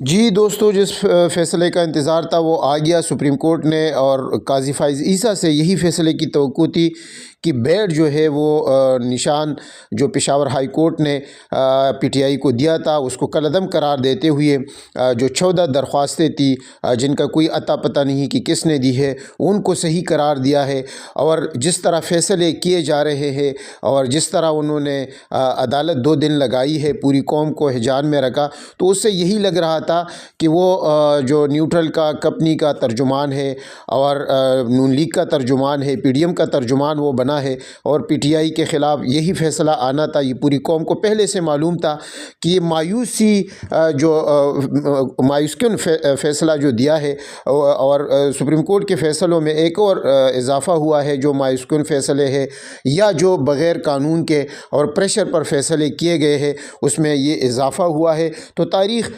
جی دوستو، جس فیصلے کا انتظار تھا وہ آ گیا سپریم کورٹ نے، اور قاضی فائز عیسیٰ سے یہی فیصلے کی توقع تھی کہ بیڈ جو ہے وہ نشان جو پشاور ہائی کورٹ نے پی ٹی آئی کو دیا تھا اس کو کالعدم قرار دیتے ہوئے جو 14 درخواستیں تھی جن کا کوئی اتا پتہ نہیں کہ کس نے دی ہے، ان کو صحیح قرار دیا ہے۔ اور جس طرح فیصلے کیے جا رہے ہیں اور جس طرح انہوں نے عدالت 2 دن لگائی ہے، پوری قوم کو حیران میں رکھا، تو اس سے یہی لگ رہا تھا کہ وہ جو نیوٹرل کا کمپنی کا ترجمان ہے اور نون لیگ کا ترجمان ہے، پی ڈی ایم کا ترجمان وہ بنا ہے، اور پی ٹی آئی کے خلاف یہی فیصلہ آنا تھا۔ یہ پوری قوم کو پہلے سے معلوم تھا کہ یہ مایوس کن فیصلہ جو دیا ہے، اور سپریم کورٹ کے فیصلوں میں ایک اور اضافہ ہوا ہے جو مایوس کن فیصلے ہے یا جو بغیر قانون کے اور پریشر پر فیصلے کیے گئے ہیں، اس میں یہ اضافہ ہوا ہے۔ تو تاریخ